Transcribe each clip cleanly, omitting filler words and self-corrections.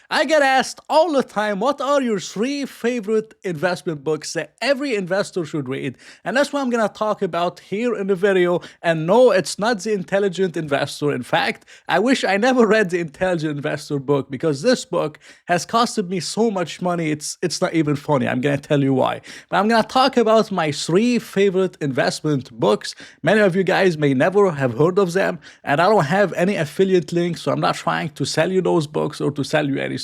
I get asked all the time, what are your three favorite investment books that every investor should read? And that's what I'm going to talk about here in the video. And no, it's not The Intelligent Investor. In fact, I wish I never read The Intelligent Investor book because this book has costed me so much money, it's not even funny. I'm going to tell you why. But I'm going to talk about my three favorite investment books. Many of you guys may never have heard of them, and I don't have any affiliate links, so I'm not trying to sell you those books or to sell you anything.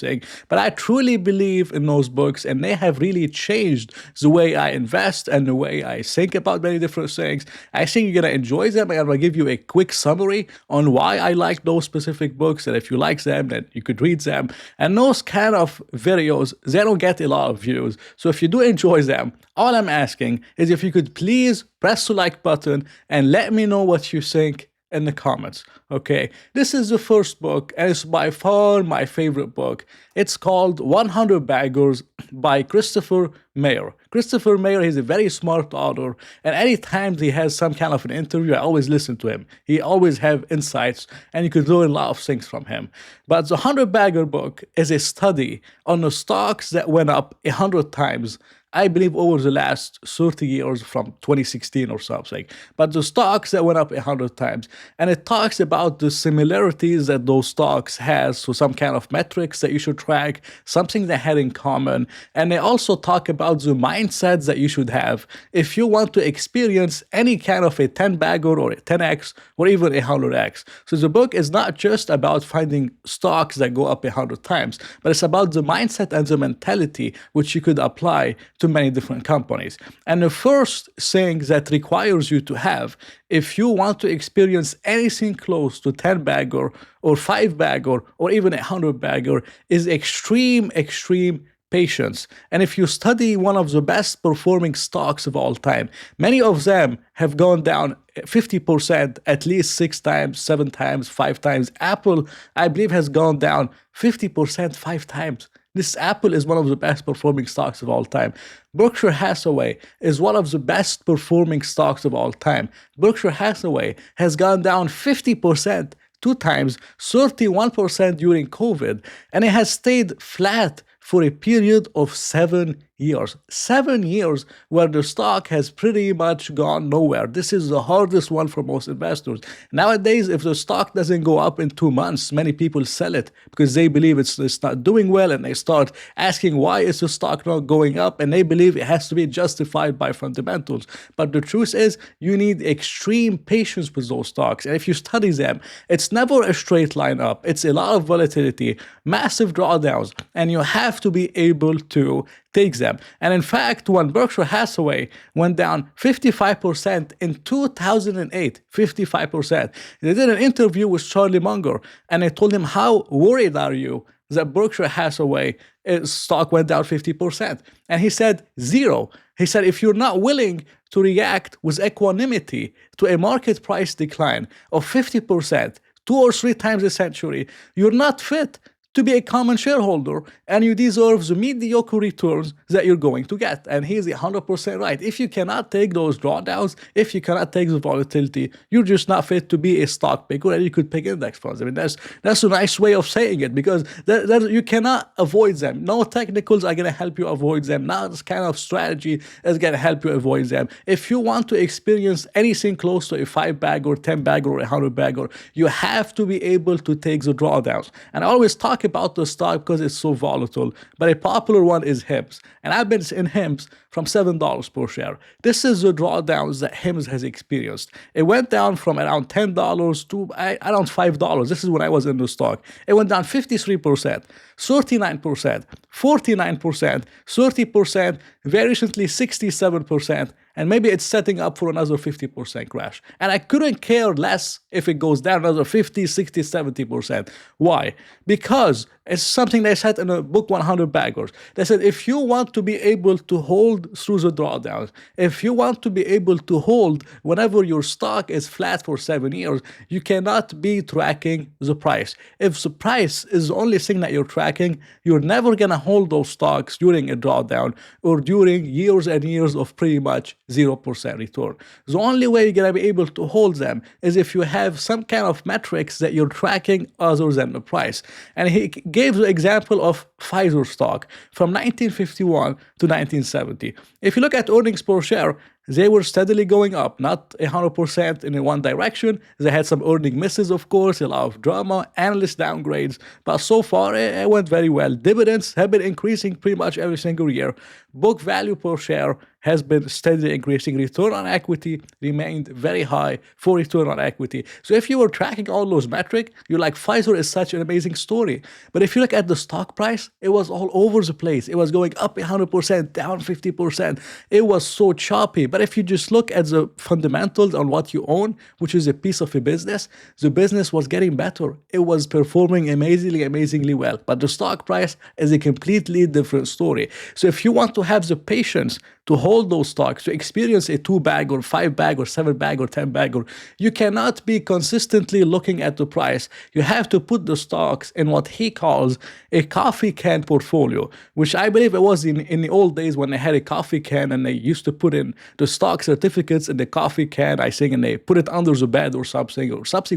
But I truly believe in those books, and they have really changed the way I invest and the way I think about many different things. I think you're going to enjoy them, and I'm going to give you a quick summary on why I like those specific books, and if you like them, then you could read them. And those kind of videos, they don't get a lot of views. So if you do enjoy them, all I'm asking is if you could please press the like button and let me know what you think in the comments. Okay, this is the first book, and it's by far my favorite book. It's called 100 Baggers by Christopher Mayer. Christopher Mayer is a very smart author, and anytime he has some kind of an interview, I always listen to him. He always have insights, and you can learn a lot of things from him. But the 100 Bagger book is a study on the stocks that went up 100 times, I believe, over the last 30 years from 2016 or something. But the stocks that went up 100 times. And it talks about the similarities that those stocks has to some kind of metrics that you should track, something they had in common. And they also talk about the mindsets that you should have if you want to experience any kind of a 10 bagger or a 10x or even a 100x. So the book is not just about finding stocks that go up 100 times, but it's about the mindset and the mentality which you could apply to many different companies. And the first thing that requires you to have, if you want to experience anything close to 10 bagger or 5 bagger or even 100 bagger, is extreme patience. And if you study one of the best performing stocks of all time, many of them have gone down 50% at least 6 times, 7 times, 5 times. Apple, I believe, has gone down 50% 5 times. This Apple is one of the best performing stocks of all time. Berkshire Hathaway is one of the best performing stocks of all time. Berkshire Hathaway has gone down 50% 2 times, 31% during COVID, and it has stayed flat for a period of 7 years. 7 years where the stock has pretty much gone nowhere. This is the hardest one for most investors. Nowadays, if the stock doesn't go up in 2 months, many people sell it because they believe it's not doing well, and they start asking why is the stock not going up, and they believe it has to be justified by fundamentals. But the truth is, you need extreme patience with those stocks. And if you study them, it's never a straight line up. It's a lot of volatility, massive drawdowns, and you have to be able to take them. And in fact, when Berkshire Hathaway went down 55% in 2008, 55%, they did an interview with Charlie Munger, and they told him, how worried are you that Berkshire Hathaway stock went down 50%? And he said, zero. He said, if you're not willing to react with equanimity to a market price decline of 50%, 2 or 3 times a century, you're not fit to be a common shareholder, and you deserve the mediocre returns that you're going to get. And he's 100% right. If you cannot take those drawdowns, if you cannot take the volatility, you're just not fit to be a stock picker, and you could pick index funds. I mean, that's a nice way of saying it, because you cannot avoid them. No technicals are going to help you avoid them. No this kind of strategy is going to help you avoid them. If you want to experience anything close to a 5 bagger, 10 bagger, or 100 bagger, you have to be able to take the drawdowns. And I always talk about the stock because it's so volatile, but a popular one is HIMS, and I've been in HIMS from $7 per share. This is the drawdowns that HIMS has experienced. It went down from around $10 to around $5. This is when I was in the stock. It went down 53%, 39%, 49%, 30%, very recently 67%, and maybe it's setting up for another 50% crash. And I couldn't care less if it goes down another 50, 60, 70%. Why? Because it's something they said in the book 100 Baggers. They said, if you want to be able to hold through the drawdowns, if you want to be able to hold whenever your stock is flat for 7 years, you cannot be tracking the price. If the price is the only thing that you're tracking, you're never going to hold those stocks during a drawdown or during years and years of pretty much 0% return. The only way you're going to be able to hold them is if you have some kind of metrics that you're tracking other than the price. And he gave the example of Pfizer stock from 1951 to 1970. If you look at earnings per share, they were steadily going up, not 100% in one direction. They had some earning misses, of course, a lot of drama, analyst downgrades, but so far it went very well. Dividends have been increasing pretty much every single year. Book value per share has been steadily increasing. Return on equity remained very high for return on equity. So if you were tracking all those metrics, you're like, Pfizer is such an amazing story. But if you look at the stock price, it was all over the place. It was going up 100%, down 50%. It was so choppy. But if you just look at the fundamentals on what you own, which is a piece of a business, the business was getting better. It was performing amazingly well. But the stock price is a completely different story. So if you want to have the patience to hold those stocks, to experience a 2-bag or 5-bag or 7-bag or 10-bagger, you cannot be consistently looking at the price. You have to put the stocks in what he calls a coffee can portfolio, which I believe it was in the old days when they had a coffee can and they used to put in the stock certificates in the coffee can, I think, and they put it under the bed or something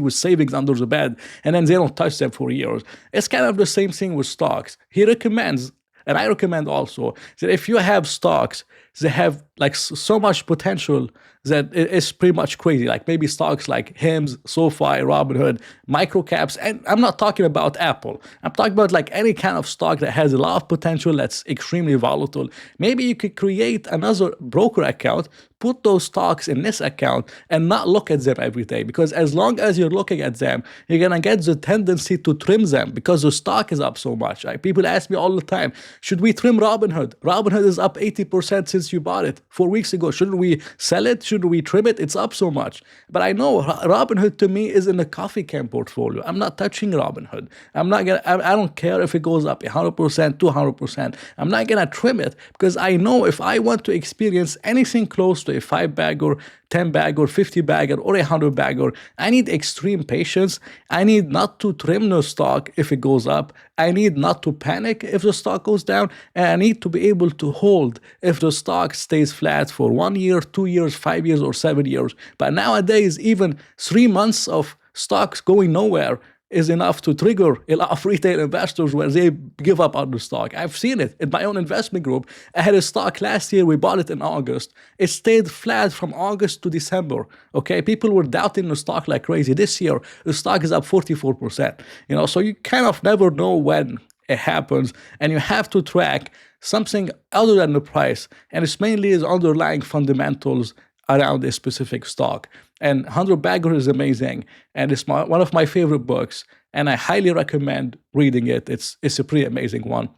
with savings under the bed, and then they don't touch them for years. It's kind of the same thing with stocks. He recommends, and I recommend also, that if you have stocks, they have like so much potential that it's pretty much crazy. Like maybe stocks like Hims, SoFi, Robinhood, microcaps. And I'm not talking about Apple. I'm talking about like any kind of stock that has a lot of potential that's extremely volatile. Maybe you could create another broker account, put those stocks in this account and not look at them every day. Because as long as you're looking at them, you're going to get the tendency to trim them because the stock is up so much. Like people ask me all the time, should we trim Robinhood? Robinhood is up 80% since you bought it 4 weeks ago. Shouldn't we sell it? Shouldn't we trim it? It's up so much. But I know Robinhood to me is in the coffee can portfolio. I'm not touching Robinhood. I don't care if it goes up 100%, 200%. I'm not going to trim it because I know if I want to experience anything close to a 5-bagger, 10-bagger, 50-bagger, or 100-bagger, I need extreme patience. I need not to trim the stock if it goes up. I need not to panic if the stock goes down. And I need to be able to hold if the stock stays flat for 1 year, 2 years, 5 years, or 7 years. But nowadays, even 3 months of stocks going nowhere is enough to trigger a lot of retail investors where they give up on the stock. I've seen it in my own investment group. I had a stock last year. We bought it in August. It stayed flat from August to December. Okay, people were doubting the stock like crazy. This year, the stock is up 44%. So you kind of never know when it happens, and you have to track something other than the price, and it's mainly its underlying fundamentals around a specific stock. And 100 Bagger is amazing, and it's one of my favorite books, and I highly recommend reading it. It's a pretty amazing one.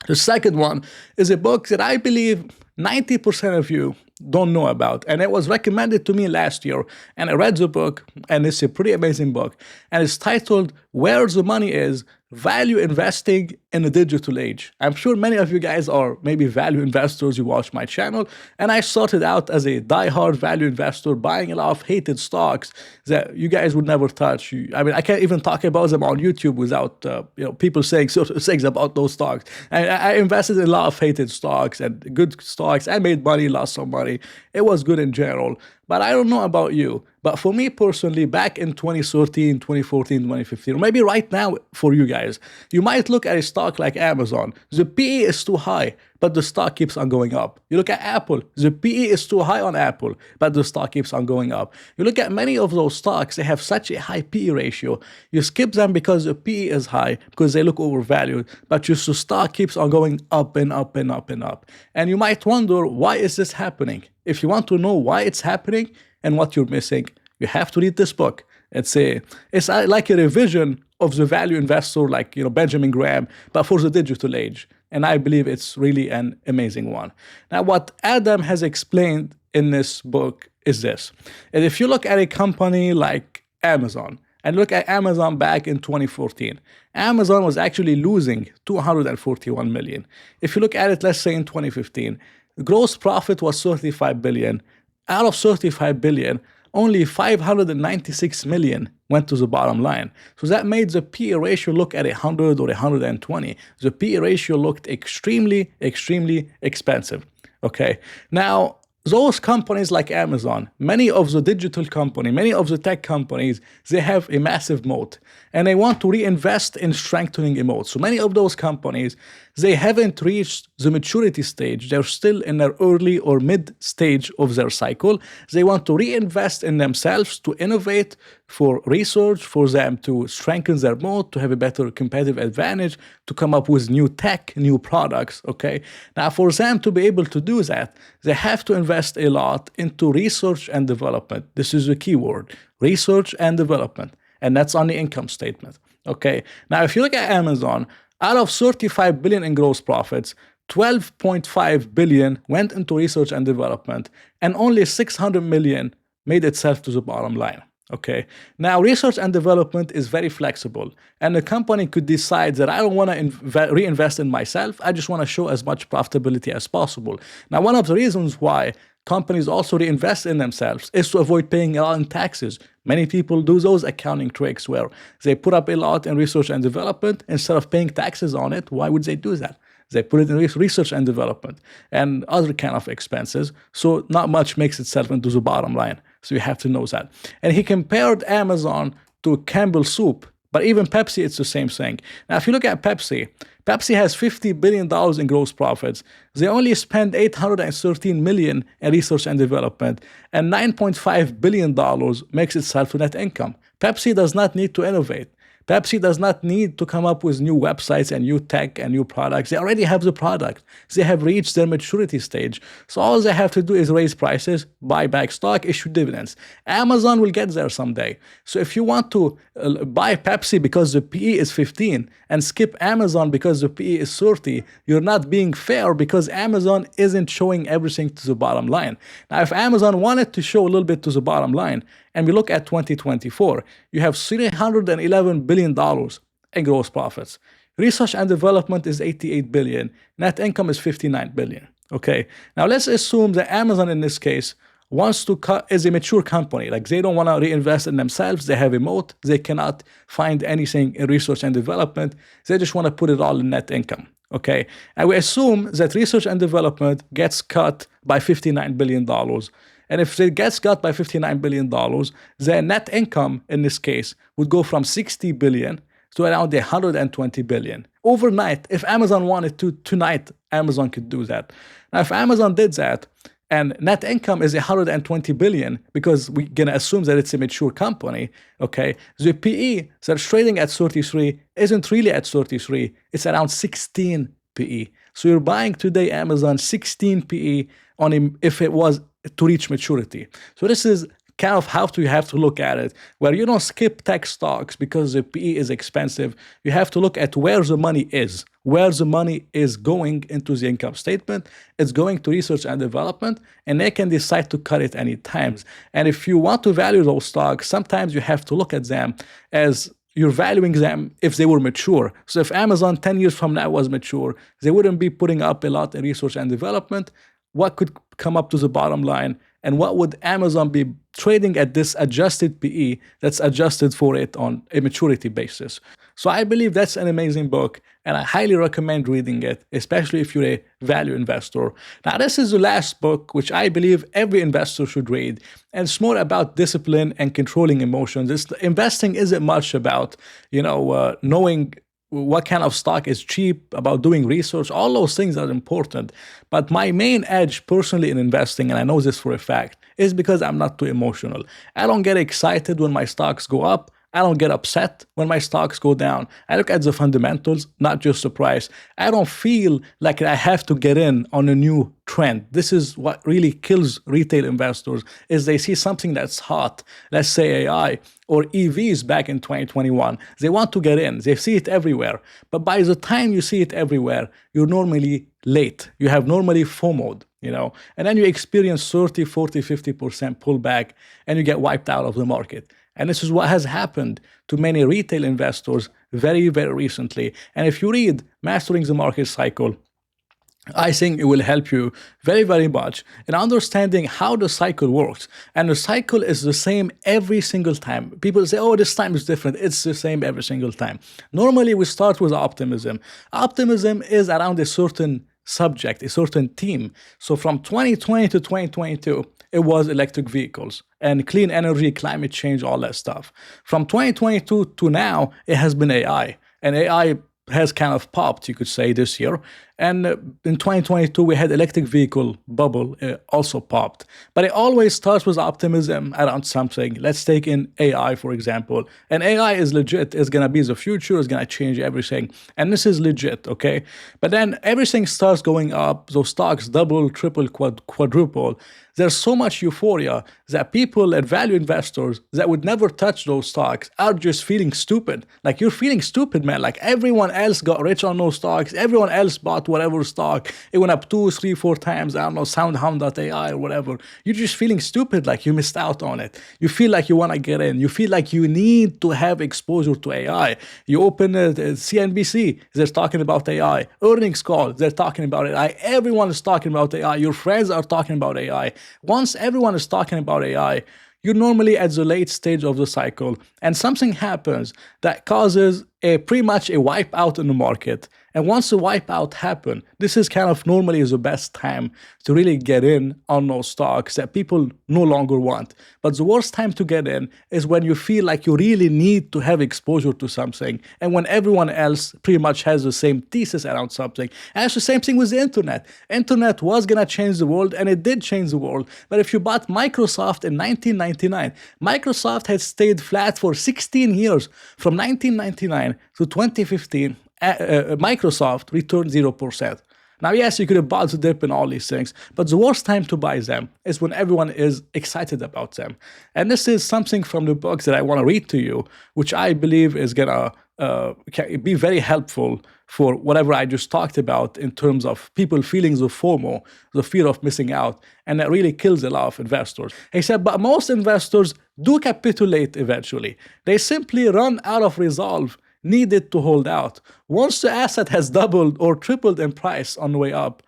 The second one is a book that I believe 90% of you don't know about, and it was recommended to me last year, and I read the book, and it's a pretty amazing book, and it's titled Where the Money Is: Value Investing in the Digital Age. I'm sure many of you guys are maybe value investors. You watch my channel, and I started out as a die-hard value investor, buying a lot of hated stocks that you guys would never touch. I can't even talk about them on YouTube without people saying certain things about those stocks. And I invested in a lot of hated stocks and good stocks. I made money, lost some money. It was good in general. But I don't know about you. But for me personally, back in 2013, 2014, 2015, or maybe right now for you guys, you might look at a stock like Amazon. The PE is too high, but the stock keeps on going up. You look at Apple. The PE is too high on Apple, but the stock keeps on going up. You look at many of those stocks, they have such a high PE ratio. You skip them because the PE is high, because they look overvalued, but just the stock keeps on going up and up and up and up. And you might wonder, why is this happening? If you want to know why it's happening and what you're missing, you have to read this book. It's like a revision of the value investor, like Benjamin Graham, but for the digital age. And I believe it's really an amazing one. Now, what Adam has explained in this book is this. And if you look at a company like Amazon, and look at Amazon back in 2014, Amazon was actually losing $241 million. If you look at it, let's say in 2015, the gross profit was $35 billion. Out of $35 billion, only $596 million went to the bottom line. So that made the PE ratio look at 100 or 120. The PE ratio looked extremely expensive. Okay. Now, those companies like Amazon, many of the digital company, many of the tech companies, they have a massive moat and they want to reinvest in strengthening a moat. So many of those companies, they haven't reached the maturity stage. They're still in their early or mid stage of their cycle. They want to reinvest in themselves to innovate, for research, for them to strengthen their moat, to have a better competitive advantage, to come up with new tech, new products, okay? Now, for them to be able to do that, they have to invest a lot into research and development. This is a key word, research and development, and that's on the income statement, okay? Now, if you look at Amazon, out of 35 billion in gross profits, 12.5 billion went into research and development, and only 600 million made itself to the bottom line. Okay. Now, research and development is very flexible, and a company could decide that I don't want to reinvest in myself. I just want to show as much profitability as possible. Now, one of the reasons why companies also reinvest in themselves is to avoid paying a lot in taxes. Many people do those accounting tricks where they put up a lot in research and development instead of paying taxes on it. Why would they do that? They put it in research and development and other kind of expenses. So not much makes itself into the bottom line. So you have to know that. And he compared Amazon to Campbell Soup, but even Pepsi, it's the same thing. Now, if you look at Pepsi, Pepsi has $50 billion in gross profits. They only spend $813 million in research and development, and $9.5 billion makes itself to net income. Pepsi does not need to innovate. Pepsi does not need to come up with new websites and new tech and new products. They already have the product. They have reached their maturity stage. So all they have to do is raise prices, buy back stock, issue dividends. Amazon will get there someday. So if you want to buy Pepsi because the PE is 15 and skip Amazon because the PE is 30, you're not being fair because Amazon isn't showing everything to the bottom line. Now, if Amazon wanted to show a little bit to the bottom line, and we look at 2024, you have $311 billion in gross profits. Research and development is $88 billion. Net income is $59 billion. Okay. Now let's assume that Amazon in this case wants to cut, is a mature company. Like they don't want to reinvest in themselves. They have a moat. They cannot find anything in research and development. They just want to put it all in net income. Okay. And we assume that research and development gets cut by $59 billion. And if it gets cut by $59 billion, their net income in this case would go from $60 billion to around $120 billion. Overnight, if Amazon wanted to, tonight, Amazon could do that. Now, if Amazon did that, and net income is $120 billion, because we're going to assume that it's a mature company, okay, the PE that's trading at 33 isn't really at 33, it's around 16 PE. So you're buying today Amazon 16 PE on him if it was to reach maturity. So this is kind of how you have to look at it, where you don't skip tech stocks because the PE is expensive. You have to look at where the money is. Where the money is going into the income statement, it's going to research and development, and they can decide to cut it any times. And if you want to value those stocks, sometimes you have to look at them as you're valuing them if they were mature. So if Amazon 10 years from now was mature, they wouldn't be putting up a lot in research and development. What could come up to the bottom line, and what would Amazon be trading at this adjusted PE that's adjusted for it on a maturity basis? So I believe that's an amazing book, and I highly recommend reading it, especially if you're a value investor. Now, this is the last book, which I believe every investor should read, and it's more about discipline and controlling emotions. Investing isn't much about, knowing what kind of stock is cheap, about doing research. All those things are important. But my main edge personally in investing, and I know this for a fact, is because I'm not too emotional. I don't get excited when my stocks go up. I don't get upset when my stocks go down. I look at the fundamentals, not just the price. I don't feel like I have to get in on a new trend. This is what really kills retail investors, is they see something that's hot, let's say AI or EVs back in 2021. They want to get in. They see it everywhere. But by the time you see it everywhere, you're normally late. You have normally FOMO'd, and then you experience 30, 40, 50% pullback, and you get wiped out of the market. And this is what has happened to many retail investors very, very recently. And if you read Mastering the Market Cycle, I think it will help you very, very much in understanding how the cycle works. And the cycle is the same every single time. People say, oh, this time is different. It's the same every single time. Normally, we start with optimism. Optimism is around a certain subject, a certain theme. So from 2020 to 2022, it was electric vehicles and clean energy, climate change, all that stuff. From 2022 to now, it has been AI. And AI has kind of popped, you could say, this year. And in 2022, we had electric vehicle bubble also popped. But it always starts with optimism around something. Let's take in AI, for example. And AI is legit. It's going to be the future. It's going to change everything. And this is legit, okay? But then everything starts going up. Those stocks double, triple, quadruple. There's so much euphoria that people and value investors that would never touch those stocks are just feeling stupid. Like, you're feeling stupid, man. Like, everyone else got rich on those stocks. Everyone else bought whatever stock. It went up 2, 3, 4 times. I don't know, SoundHound.ai or whatever. You're just feeling stupid, like you missed out on it. You feel like you want to get in. You feel like you need to have exposure to AI. You open CNBC, they're talking about AI. Earnings call, they're talking about AI. Everyone is talking about AI. Your friends are talking about AI. Once everyone is talking about AI, you're normally at the late stage of the cycle, and something happens that causes pretty much a wipeout in the market. And once the wipeout happens, this is kind of normally the best time to really get in on those stocks that people no longer want. But the worst time to get in is when you feel like you really need to have exposure to something, and when everyone else pretty much has the same thesis around something. And it's the same thing with the internet. Internet was going to change the world, and it did change the world. But if you bought Microsoft in 1999, Microsoft had stayed flat for 16 years. From 1999 to 2015, Microsoft returned 0%. Now, yes, you could have bought the dip and all these things, but the worst time to buy them is when everyone is excited about them. And this is something from the books that I want to read to you, which I believe is going to be very helpful for whatever I just talked about in terms of people feeling the FOMO, the fear of missing out, and that really kills a lot of investors. He said, but most investors do capitulate eventually. They simply run out of resolve needed to hold out. Once the asset has doubled or tripled in price on the way up,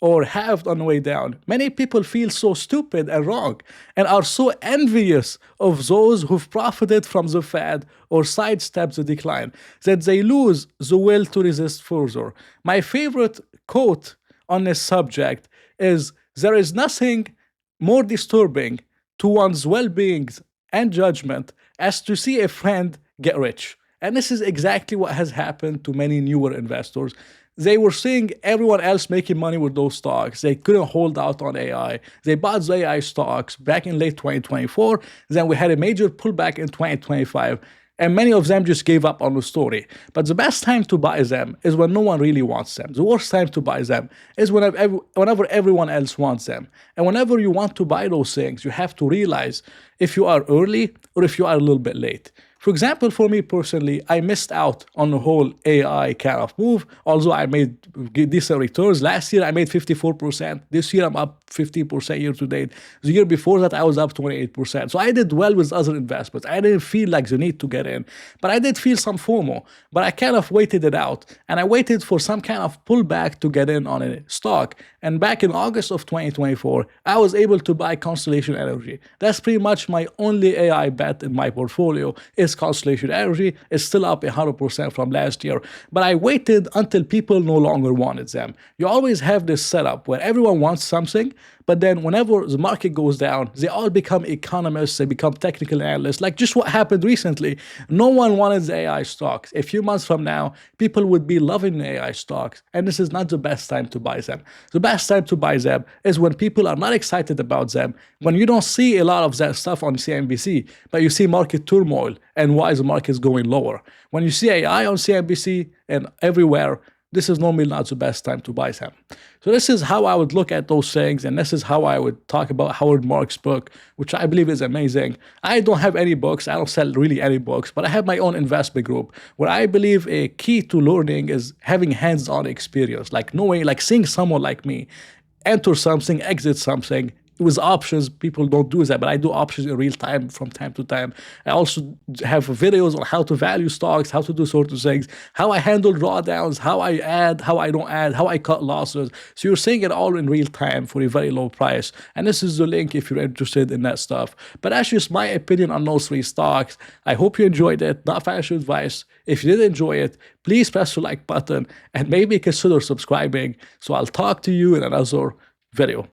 or halved on the way down, many people feel so stupid and wrong and are so envious of those who've profited from the fad or sidestepped the decline that they lose the will to resist further. My favorite quote on this subject is, "There is nothing more disturbing to one's well-being and judgment as to see a friend get rich." And this is exactly what has happened to many newer investors. They were seeing everyone else making money with those stocks. They couldn't hold out on AI. They bought the AI stocks back in late 2024. Then we had a major pullback in 2025. And many of them just gave up on the story. But the best time to buy them is when no one really wants them. The worst time to buy them is whenever everyone else wants them. And whenever you want to buy those things, you have to realize if you are early or if you are a little bit late. For example, for me personally, I missed out on the whole AI kind of move, although I made decent returns. Last year, I made 54%. This year, I'm up 50% year to date. The year before that, I was up 28%. So I did well with other investments. I didn't feel like the need to get in, but I did feel some FOMO. But I kind of waited it out, and I waited for some kind of pullback to get in on a stock. And back in August of 2024, I was able to buy Constellation Energy. That's pretty much my only AI bet in my portfolio. Is Constellation Energy. Is still up 100% from last year. But I waited until people no longer wanted them. You always have this setup where everyone wants something, but then whenever the market goes down, they all become economists, they become technical analysts, like just what happened recently. No one wanted the AI stocks. A few months from now, people would be loving the AI stocks, and this is not the best time to buy them. The best time to buy them is when people are not excited about them, when you don't see a lot of that stuff on CNBC, but you see market turmoil and why the market is going lower. When you see AI on CNBC and everywhere, this is normally not the best time to buy them. So this is how I would look at those things, and this is how I would talk about Howard Marks' book, which I believe is amazing. I don't have any books. I don't sell really any books, but I have my own investment group where I believe a key to learning is having hands-on experience, like knowing, like seeing someone like me enter something, exit something, with options, people don't do that, but I do options in real time from time to time. I also have videos on how to value stocks, how to do sort of things, how I handle drawdowns, how I add, how I don't add, how I cut losses. So you're seeing it all in real time for a very low price. And this is the link if you're interested in that stuff. But that's just my opinion on those three stocks. I hope you enjoyed it. Not financial advice. If you did enjoy it, please press the like button and maybe consider subscribing. So I'll talk to you in another video.